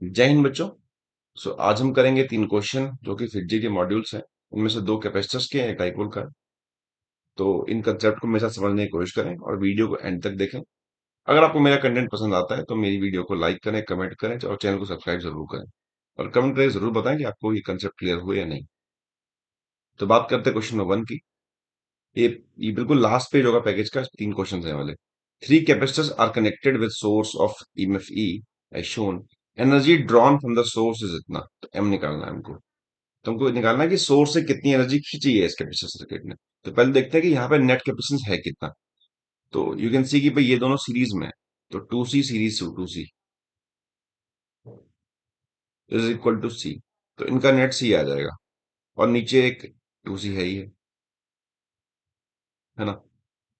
जय हिंद बच्चों। आज हम करेंगे 3 क्वेश्चन जो कि फिजिक्स के मॉड्यूल्स हैं। उनमें से 2 कैपेसिटर्स के हैं, एक डाइपोल का है। तो इन कंसेप्ट को मेरे साथ समझने की कोशिश करें और वीडियो को एंड तक देखें। अगर आपको मेरा कंटेंट पसंद आता है तो मेरी वीडियो को लाइक करें, कमेंट करें और चैनल को सब्सक्राइब जरूर करें। और कमेंट करके जरूर बताएं कि आपको ये कंसेप्ट क्लियर हुए या नहीं। तो बात करते हैं क्वेश्चन नंबर 1 की। ये ये बिल्कुल लास्ट पेज होगा पैकेज का। 3 क्वेश्चन हैं वाले। 3 capacitors are connected with source of EMF E as shown. Energy drawn from the source is इतना। तो एम निकालना है हमको। तुमको निकालना है कि सोर्स से कितनी एनर्जी खींची है इस कैपेसिटर सर्किट ने। तो पहले देखते हैं कि यहाँ पे नेट कैपेसिटेंस है कितना। तो यू कैन सी कि भाई ये दोनों सीरीज में है। तो 2C series to 2C is equal to C. तो इनका नेट सी आ जाएगा। और नीचे एक 2C है ही है ना।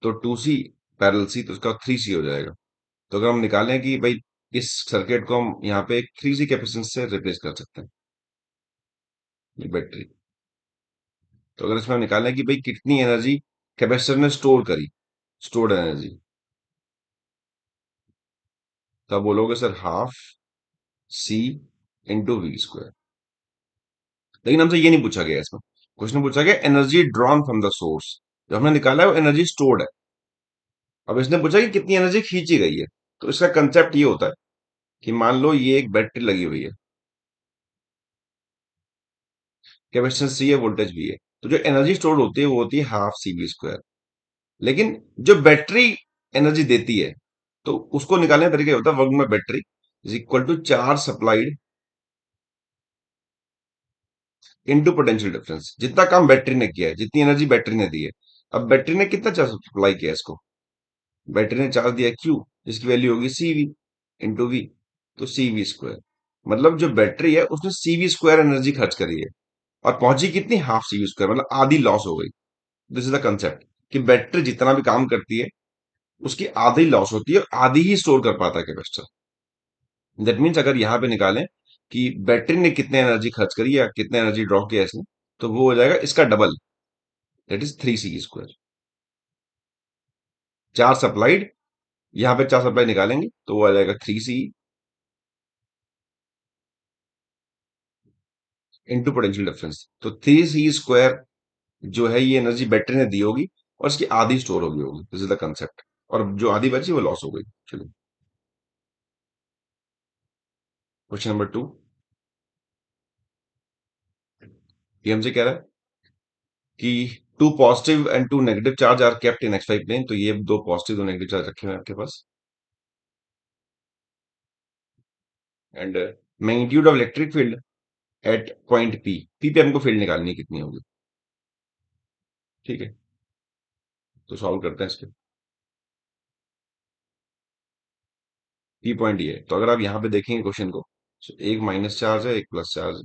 तो 2C पैरेलल सी, तो उसका 3C हो जाएगा। तो अगर हम निकालें कि भाई इस सर्किट को हम यहाँ पे एक 3C कैपेसिटेंस से रिप्लेस कर सकते हैं, ये बैटरी। तो अगर इसमें हम निकालें कि भाई कितनी एनर्जी कैपेसिटर ने स्टोर करी, स्टोर्ड एनर्जी, तो आप बोलोगे sir half C into V square. लेकिन हमसे ये नहीं पूछा गया इसमें। क्वेश्चन पूछा गया energy drawn from the source. जो हमने निकाला है वो एनर्जी स्टोर्ड है। अब इसने पूछा कि कितनी एनर्जी खींची गई है। तो इसका कंसेप्ट ये होता है कि मान लो ये एक बैटरी लगी हुई है, कैपेसिटेंस सी है, वोल्टेज भी है। तो जो एनर्जी स्टोर होती है वो होती है हाफ सी वी स्क्वायर। लेकिन जो बैटरी एनर्जी देती है, तो उसको निकालने का तरीका ये होता है वर्क में battery is equal to charge supplied into potential difference. जितना काम बैटरी ने किया है, जितनी एनर्जी बैटरी ने दी है। अब बैटरी ने कितना चार्ज सप्लाई किया है इसको। बैटरी ने चार्ज दिया क्यू, जिसकी वैल्यू होगी सीवी इंटू वी। तो सीवी स्क्वायर। मतलब जो बैटरी है उसने सीवी स्क्वायर एनर्जी खर्च करी है। और पहुंची कितनी, हाफ सीवी स्क्वायर, मतलब आधी लॉस हो गई। दिस इज द कंसेप्ट कि बैटरी जितना भी काम करती है उसकी आधी लॉस होती है और आधी ही स्टोर कर पाता है कैपेसिटर। दैट मीन्स अगर यहां पे निकालें कि बैटरी ने कितने एनर्जी खर्च करी या कितने एनर्जी ड्रॉ किया इसने, तो वो हो जाएगा इसका double. That is 3C square. चार सप्लाइड, यहां पे चार सप्लाई निकालेंगे तो वो आ जाएगा 3C इंटू पोटेंशियल डिफरेंस। तो 3C स्क्वायर जो है ये एनर्जी बैटरी ने दी होगी और इसकी आधी स्टोर होगी दिस इज द कंसेप्ट। और जो आधी बची वो लॉस हो गई। चलिए क्वेश्चन नंबर 2। ये हमसे कह रहा है कि two positive and two negative charge are kept in X Y plane. तो ये दो पॉजिटिव, दो नेगेटिव चार्ज रखे हुए हैं आपके पास। And magnitude of electric field at point P. P पे हमको फील्ड निकालनी है, कितनी होगी। ठीक है, तो सॉल्व करते हैं इसके। पी पॉइंट ये है, तो अगर आप यहाँ पे देखेंगे क्वेश्चन को, तो एक माइनस चार्ज है, एक प्लस चार्ज है,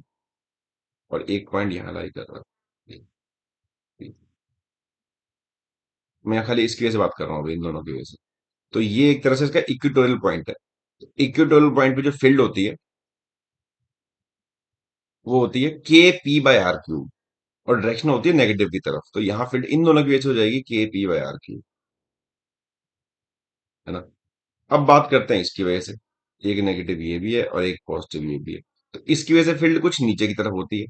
और एक पॉइंट यहाँ लाई कर रहा है। मैं खाली इसकी वजह से बात कर रहा हूँ अभी, इन दोनों की वजह से। तो ये एक तरह से इसका इक्वेटोरियल पॉइंट है। इक्वेटोरियल पॉइंट पे जो फील्ड होती है वो होती है के पी बाय आर क्यूब, और डायरेक्शन होती है नेगेटिव की तरफ। तो यहाँ फील्ड इन दोनों की वजह से हो जाएगी के पी बाय आर क्यूब, है ना। अब बात करते हैं इसकी वजह से। एक नेगेटिव ये भी है और एक पॉजिटिव ये भी है। तो इसकी वजह से फील्ड कुछ नीचे की तरफ होती है।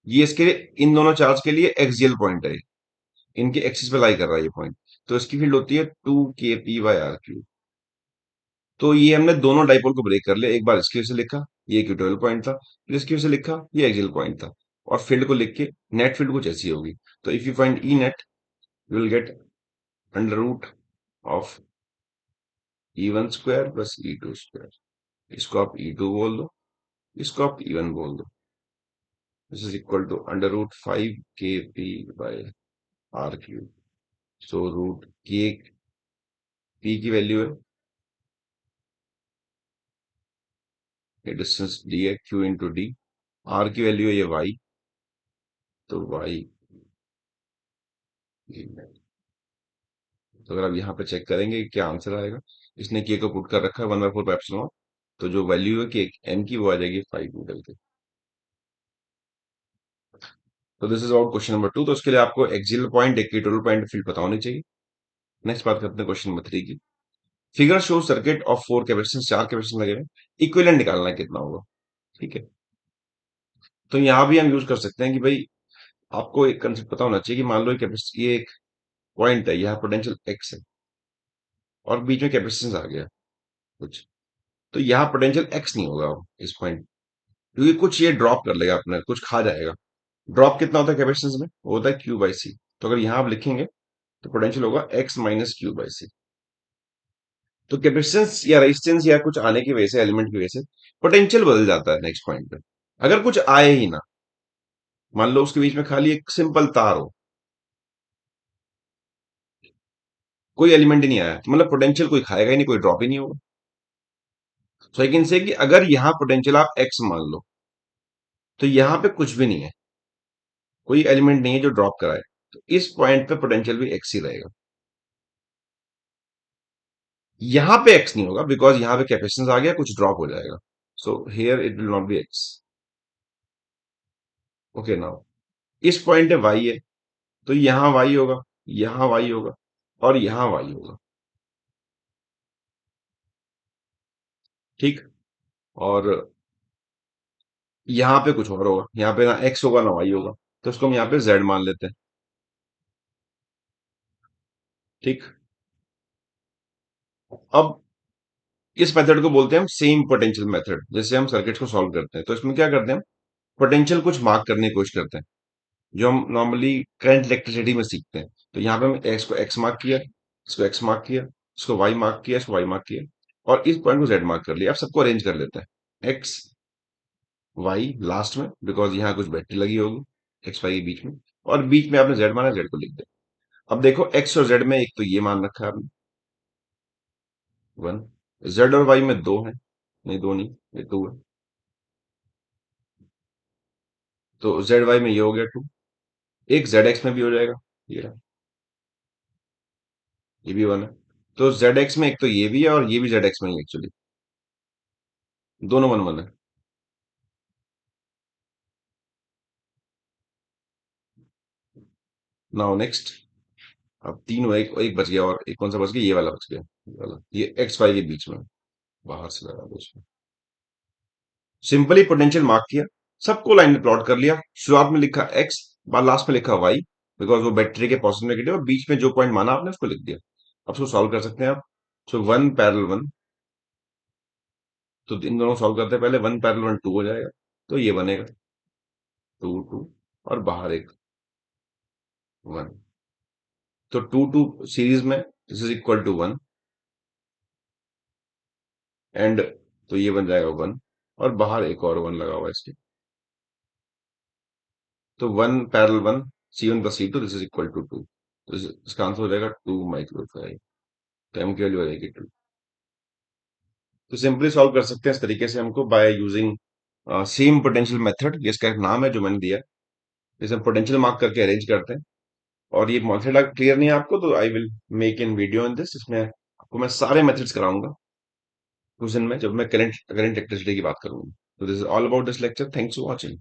ये इसके लिए, इन दोनों चार्ज के लिए एक्सियल पॉइंट है, इनके एक्सिस पे लाई कर रहा है ये पॉइंट। तो इसकी फील्ड होती है 2 kp/r क्यूब। तो ये हमने दोनों डाइपोल को ब्रेक कर लिया। एक बार इसकी वजह से लिखा, ये इक्वेटोरियल पॉइंट था। फिर इसकी वजह से लिखा, ये एक्सियल पॉइंट था। और फील्ड को लिख के नेट फील्ड कुछ ऐसी होगी। तो if you find E net, you will get under root of E1 square plus E2 square. इसको आप E2 बोल दो, इसको आप E1 बोल दो। This is equal to under root 5 kp/r cube. So root K P की वैल्यू है, ये डिस्टेंस डी है, क्यू इंटू डी। आर की वैल्यू है ये वाई, तो वाई। तो अगर आप यहाँ पे चेक करेंगे कि क्या आंसर आएगा। इसने के को पुट कर रखा है 1/4 तो जो वैल्यू है कि एम की वो आ जाएगी 5 निकल के। तो this is out question number 2। तो उसके लिए आपको axial point, equatorial point field पता होनी चाहिए। नेक्स्ट बात करते हैं क्वेश्चन नंबर 3 की। Figure show circuit of 4 capacitance, 4 capacitance लगे हुए, इक्विवेलेंट निकालना है कितना होगा। ठीक है। तो यहाँ भी हम यूज कर सकते हैं कि भाई आपको एक कंसेप्ट पता होना चाहिए कि मान लो ये एक पॉइंट है, यहाँ पोटेंशियल एक्स है और बीच में कैपेसिटेंस आ गया कुछ, तो यहाँ पोटेंशियल एक्स नहीं होगा इस पॉइंट, क्योंकि कुछ ये ड्रॉप कर लेगा अपने, कुछ खा जाएगा। ड्रॉप कितना होता है कैपेसिटेंस में? वो होता है क्यू बाई सी। तो अगर यहाँ आप लिखेंगे तो पोटेंशियल होगा एक्स माइनस क्यू बाई सी। तो कैपेसिटेंस या रेजिस्टेंस या कुछ आने की वजह से, एलिमेंट की वजह से पोटेंशियल बदल जाता है नेक्स्ट पॉइंट पे। अगर कुछ आए ही ना, मान लो उसके बीच में खाली एक सिंपल तार हो, कोई एलिमेंट ही नहीं आया, तो मतलब पोटेंशियल कोई खाएगा ही नहीं, कोई ड्रॉप ही नहीं होगा। सो आई कैन से कि अगर यहाँ पोटेंशियल आप एक्स मान लो, तो यहाँ पे कुछ भी नहीं है, कोई एलिमेंट नहीं है जो ड्रॉप कराए, तो इस पॉइंट पे पोटेंशियल भी एक्स ही रहेगा। यहां पे एक्स नहीं होगा बिकॉज यहां पे कैपेसिटेंस आ गया, कुछ ड्रॉप हो जाएगा। So here it will not be x. Okay now इस पॉइंट पे वाई है, तो यहां वाई होगा, यहां वाई होगा और यहां वाई होगा। ठीक। और यहां पे कुछ और होगा, यहां पे ना एक्स होगा ना वाई होगा, तो उसको हम यहाँ पे जेड मान लेते हैं। ठीक। अब इस मेथड को बोलते हैं हम सेम पोटेंशियल मेथड। जैसे हम सर्किट को सॉल्व करते हैं तो इसमें क्या करते हैं, हम पोटेंशियल कुछ मार्क करने की कोशिश करते हैं, जो हम नॉर्मली करंट इलेक्ट्रिसिटी में सीखते हैं। तो यहाँ पे हम एक्स को एक्स मार्क किया, इसको एक्स मार्क किया, इसको वाई मार्क किया, इसको वाई मार्क किया और इस पॉइंट को जेड मार्क कर लिया। अब सबको अरेंज कर लेते हैं, एक्स वाई लास्ट में, बिकॉज यहाँ कुछ बैटरी लगी होगी एक्स वाई के बीच में, और बीच में आपने जेड माना, जेड को लिख दिया। अब देखो एक्स और जेड में एक तो ये मान रखा है आपने, वन। जेड और वाई में दो है, नहीं दो नहीं, ये टू है। तो जेड वाई में ये हो गया टू, एक जेड एक्स में भी हो जाएगा, ये रहा, ये भी वन है। तो जेड एक्स में एक तो ये भी है और ये भी जेड एक्स में ही एक्चुअली, दोनों वन वन है। नाउ नेक्स्ट, अब तीन हुआ, एक एक बच गया, और एक कौन सा बच गया, ये वाला बच गया, ये वाला, ये एक्स वाई के बीच में, बाहर से लगा दो उसमें। सिंपली पोटेंशियल मार्क किया, सबको लाइन में प्लॉट कर लिया। शुरुआत में लिखा एक्स, बाद लास्ट में लिखा वाई, बिकॉज वो बैटरी के पॉजिटिव नेगेटिव, और बीच में जो पॉइंट माना आपने उसको लिख दिया। अब उसको सॉल्व कर सकते हैं आप। सो वन पैरेलल वन, तो इन दोनों सॉल्व करते हैं, पहले वन पैरेलल वन टू हो जाएगा, तो ये बनेगा टू टू, और बाहर एक वन। तो टू टू सीरीज में this is equal to one, and तो ये बन जाएगा वन, और बाहर एक और वन लगा हुआ है इसके। तो one parallel one, C one plus C two, this is equal to two, तो इसका आंसर हो जाएगा टू माइक्रो फैराड। तो एम की वैल्यू आ जाएगी टू। तो सिंपली सॉल्व कर सकते हैं इस तरीके से हमको, by using same potential method, जिसका एक नाम है जो मैंने दिया। जैसे हम पोटेंशियल मार्क करके अरेंज करते हैं। और ये मेथड क्लियर नहीं है आपको, तो I will make in video in this, इसमें आपको मैं सारे मेथड्स कराऊंगा उस दिन में, जब मैं करंट करंट इलेक्ट्रिसिटी की बात करूंगा। तो this is all about this lecture, thanks for watching.